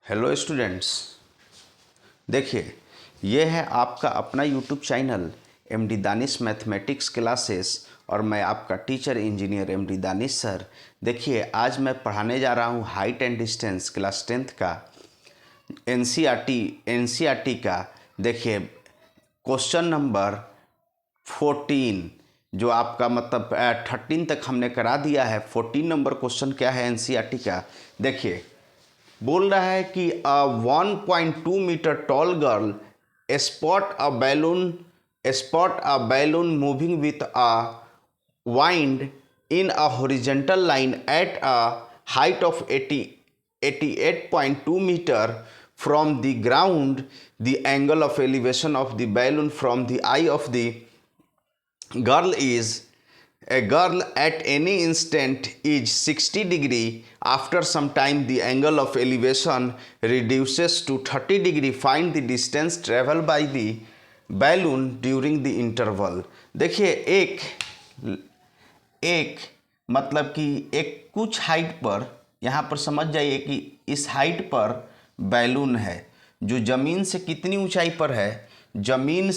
Hello students, देखिए ये है आपका अपना YouTube channel MD Danish mathematics classes और मैं आपका teacher engineer MD Danish sir. देखिए आज मैं पढ़ाने जा रहा हूँ height and distance class 10th का एनसीईआरटी का। देखिए क्वेश्चन नंबर 14 जो आपका मतलब 13 तक हमने करा दिया है। 14 नंबर क्वेश्चन क्या है एनसीईआरटी का, देखिए बोल रहा है कि 1.2 metre tall girl spot a balloon moving with a wind in a horizontal line at a height of 88.2 meter from the ground. The angle of elevation of the balloon from the eye of the girl is a girl at any instant is 60 degree. After some time the angle of elevation reduces to 30 degree. Find the distance traveled by the balloon during the interval. देखिए एक मतलब कि एक कुछ height पर, यहाँ पर समझ जाइए कि इस हाइट पर बैलून है जो ज़मीन से कितनी ऊंचाई पर है, ज़मीन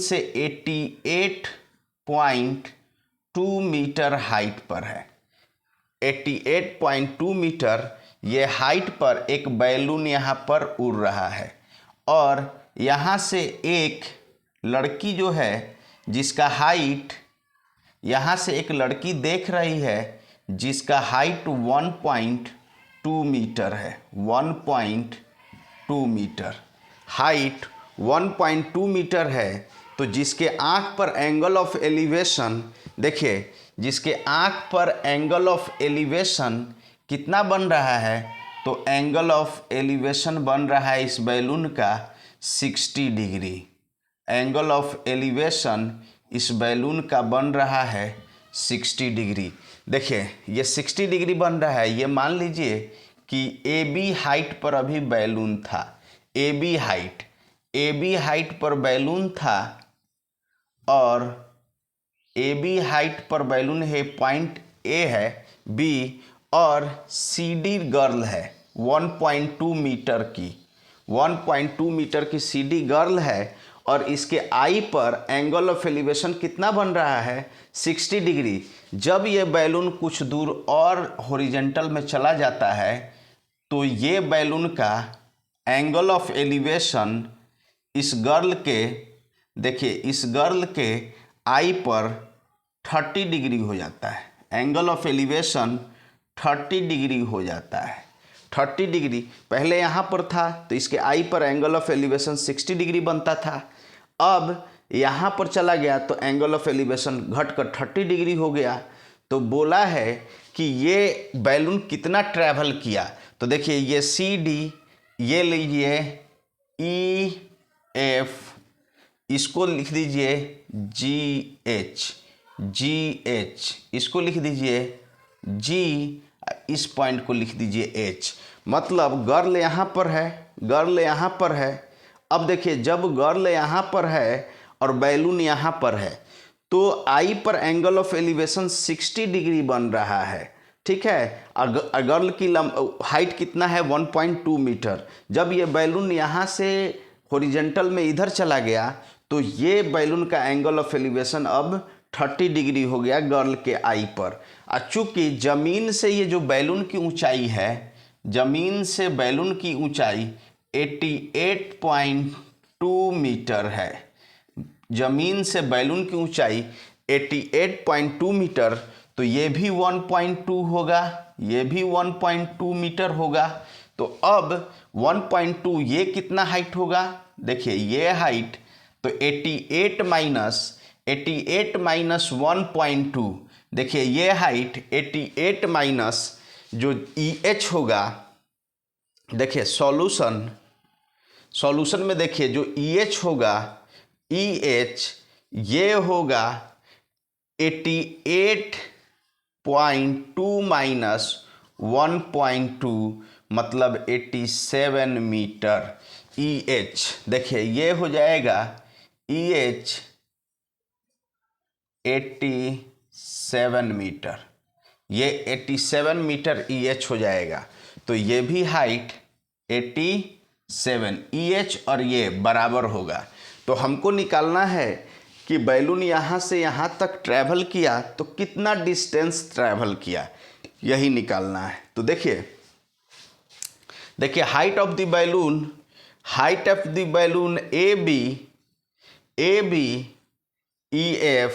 से 88.2 मीटर हाइट पर है। 88.2 मीटर ये हाइट पर एक बैलून यहाँ पर उड़ रहा है और यहाँ से एक लड़की जो है जिसका हाइट, यहाँ से एक लड़की देख रही है जिसका हाइट 1.2 मीटर है। 1.2 मीटर हाइट 1.2 मीटर है, तो जिसके आँख पर एंगल ऑफ एलिवेशन, देखिए जिसके आँख पर एंगल ऑफ एलिवेशन कितना बन रहा है, तो एंगल ऑफ एलिवेशन बन रहा है इस बैलून का 60 डिग्री। एंगल ऑफ एलिवेशन इस बैलून का बन रहा है 60 डिग्री। देखिए ये 60 डिग्री बन रहा है। ये मान लीजिए कि ए बी हाइट पर अभी बैलून था। ए बी हाइट पर बैलून था और ए बी हाइट पर बैलून है, पॉइंट ए है बी, और सी डी गर्ल है 1.2 मीटर की। 1.2 मीटर की सी डी गर्ल है और इसके आई पर एंगल ऑफ एलिवेशन कितना बन रहा है 60 डिग्री। जब ये बैलून कुछ दूर और हॉरिजॉन्टल में चला जाता है तो ये बैलून का एंगल ऑफ एलिवेशन इस गर्ल के, देखिए इस गर्ल के आई पर 30 डिग्री हो जाता है। एंगल ऑफ एलिवेशन 30 डिग्री हो जाता है। 30 डिग्री पहले यहाँ पर था तो इसके आई पर एंगल ऑफ एलिवेशन 60 डिग्री बनता था। अब यहाँ पर चला गया तो एंगल ऑफ एलिवेशन घटकर 30 डिग्री हो गया। तो बोला है कि ये बैलून कितना ट्रैवल किया, तो देखिए ये सी डी, ये लीजिए ई एफ, इसको लिख दीजिए जी एच, इसको लिख दीजिए जी, इस पॉइंट को लिख दीजिए एच। मतलब गर्ल यहाँ पर है, अब देखिए जब गर्ल यहाँ पर है और बैलून यहाँ पर है तो आई पर एंगल ऑफ एलिवेशन 60 डिग्री बन रहा है, ठीक है। गर्ल की हाइट कितना है 1.2 मीटर। जब ये बैलून यहाँ से हॉरिजॉन्टल में इधर चला गया तो ये बैलून का एंगल ऑफ एलिवेशन अब 30 डिग्री हो गया गर्ल के आई पर। चूँकि ज़मीन से ये जो बैलून की ऊंचाई है, ज़मीन से बैलून की ऊंचाई 88.2 मीटर है। ज़मीन से बैलून की ऊंचाई 88.2 मीटर, तो ये भी 1.2 होगा, ये भी 1.2 मीटर होगा। तो अब 1.2 ये कितना हाइट होगा, देखिए ये हाइट, तो 88 माइनस 1.2, देखिए ये हाइट 88 माइनस जो ई एच होगा, देखिए सॉल्यूशन में देखिए जो ई एच होगा, ई एच ये होगा 88.2 माइनस 1.2 मतलब 87 मीटर। ई एच देखिए ये हो जाएगा ई एच 87 मीटर, ये 87 मीटर ई एच हो जाएगा। तो ये भी हाइट 87, EH और ये बराबर होगा। तो हमको निकालना है कि बैलून यहाँ से यहाँ तक ट्रैवल किया तो कितना डिस्टेंस ट्रैवल किया, यही निकालना है। तो देखिए height of the balloon AB EF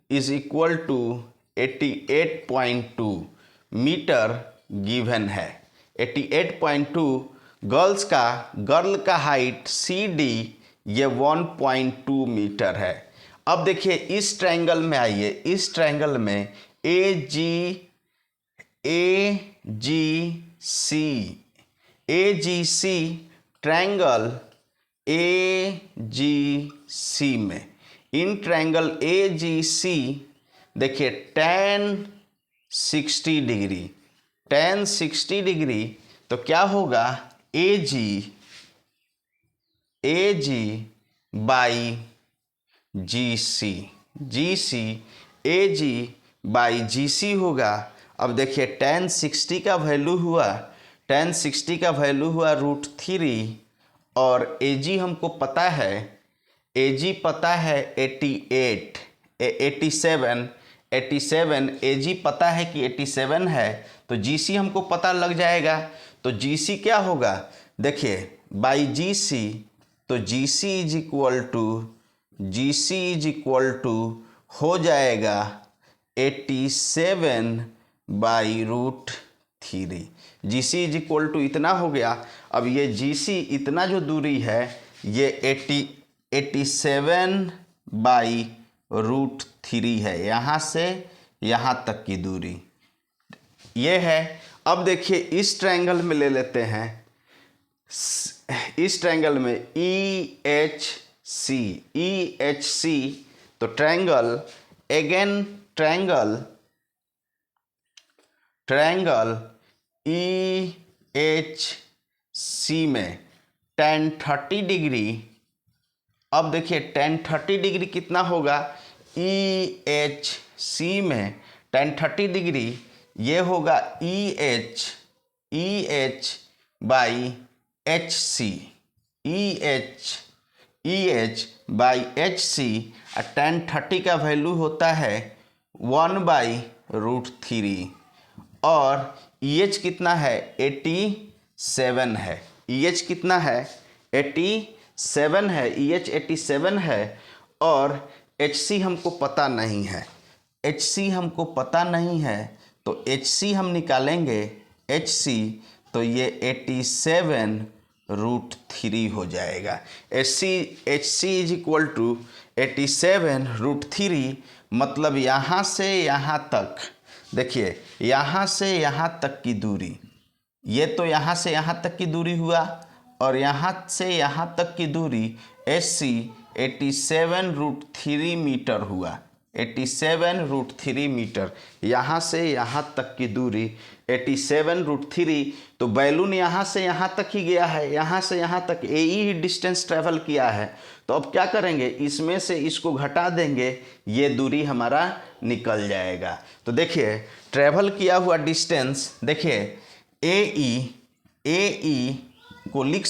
is equal to 88.2 metre given है। 88.2 गर्ल का हाइट CD ये 1.2 मीटर है। अब देखिए इस ट्रायंगल में आइए, इस ट्रायंगल में AGC ट्रायंगल AGC में, इन ट्रायंगल AGC देखिए tan 60 डिग्री, तो क्या होगा AG by GC AG by GC होगा। अब देखिए tan 60 का वैल्यू हुआ √3 और AG हमको पता है, AG पता है 87 AG पता है कि 87 है, तो GC हमको पता लग जाएगा। तो GC क्या होगा, देखिए बाई GC, तो GC इज इक्वल टू हो जाएगा 87 by √3। GC is equal to इतना हो गया। अब ये GC इतना जो दूरी है ये 87 बाई √3 है, यहाँ से यहाँ तक की दूरी ये है। अब देखिए इस ट्रायंगल में ले लेते हैं, इस ट्रायंगल में EHC, तो ट्रायंगल EHC में tan 30 डिग्री। अब देखिए tan 30 डिग्री कितना होगा, EHC में tan 30 डिग्री ये होगा EH by HC, EH by HC, और tan 30 का वैल्यू होता है 1/√3 और EH कितना है 87 है, EH कितना है 87 है, EH 87 है और HC हमको पता नहीं है, तो HC हम निकालेंगे, HC तो ये 87√3 हो जाएगा। HC इज इक्वल टू 87√3, मतलब यहाँ से यहाँ तक, देखिए यहाँ से यहाँ तक की दूरी, ये तो यहाँ से यहाँ तक की दूरी हुआ और यहाँ से यहाँ तक की दूरी SC 87√3 मीटर हुआ, 87√3 मीटर, यहाँ से यहाँ तक की दूरी 87√3। तो बैलून यहाँ से यहाँ तक ही गया है, यहाँ से यहाँ तक AE ही डिस्टेंस ट्रैवल किया है। तो अब क्या करेंगे, इसमें से इसको घटा देंगे, ये दूरी हमारा निकल जाएगा। तो देखिए ट्रैवल किया हुआ डिस्टेंस, देखिए AE को लिख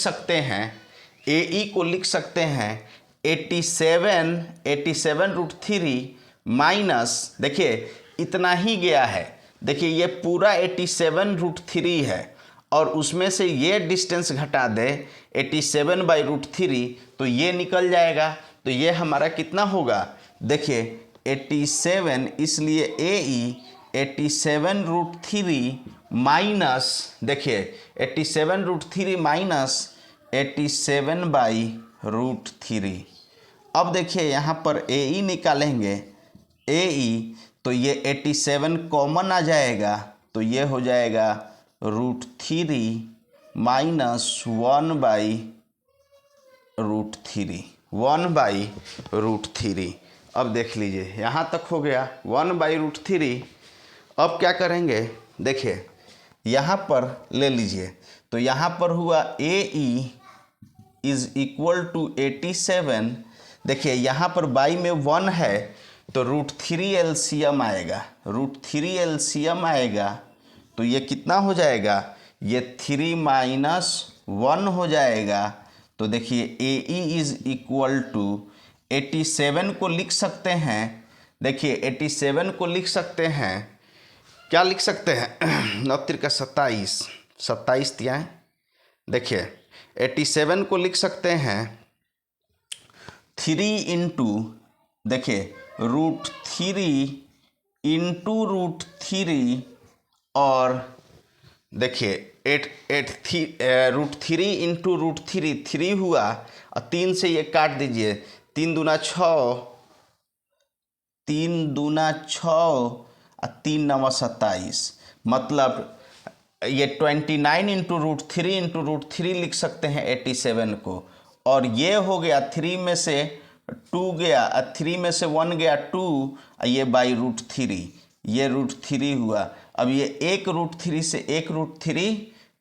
सकते हैं 87√3 माइनस, देखिए इतना ही गया है, देखिए ये पूरा 87√3 है और उसमें से ये डिस्टेंस घटा दे 87/√3, तो ये निकल जाएगा। तो ये हमारा कितना होगा, देखिए 87, इसलिए AE 87√3 माइनस, देखिए 87√3 माइनस 87/√3। अब देखिए यहाँ पर AE निकालेंगे, AE तो ये 87 कॉमन आ जाएगा, तो ये हो जाएगा √3 माइनस 1/√3। अब देख लीजिए यहाँ तक हो गया 1/√3। अब क्या करेंगे, देखिए यहाँ पर ले लीजिए, तो यहाँ पर हुआ AE इज इक्वल टू 87, देखिए यहाँ पर बाई में 1 है तो √3 एलसीएम आएगा, तो ये कितना हो जाएगा, ये 3 - 1 हो जाएगा। तो देखिए AE इज इक्वल टू 87 को लिख सकते हैं। देखिए 87 को लिख सकते हैं, क्या लिख सकते हैं 9 का 27, 27 दिया है। देखिए 87 को लिख सकते हैं 3 इंटू, देखिए √3 इंटू √3 और देखिए √3 इंटू √3 3 हुआ और 3 से ये काट दीजिए, 3 दूना 6, 3 दूना 6 और 3 नवा 27, मतलब ये 29 इंटू √3 लिख सकते हैं 87 को। और ये हो गया 3 में से 2 गया, 3 में से 1 गया 2, ये बाई √3, ये √3 हुआ। अब ये एक √3 से एक √3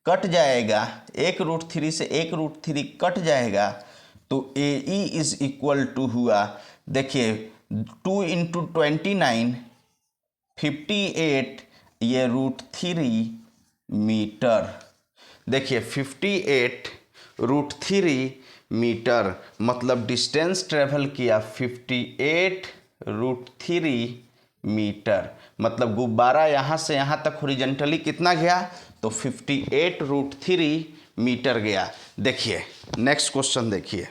कट जाएगा, एक √3 से एक √3 कट जाएगा, तो AE इज इक्वल टू हुआ, देखिए 2 इंटू 29 58, ये √3 मीटर। देखिए 58 √3 मीटर, मतलब डिस्टेंस ट्रेवल किया 58 √3 मीटर, मतलब गुब्बारा यहाँ से यहाँ तक हॉरिजॉन्टली कितना गया, तो 58 √3 मीटर गया। देखिए नेक्स्ट क्वेश्चन देखिए।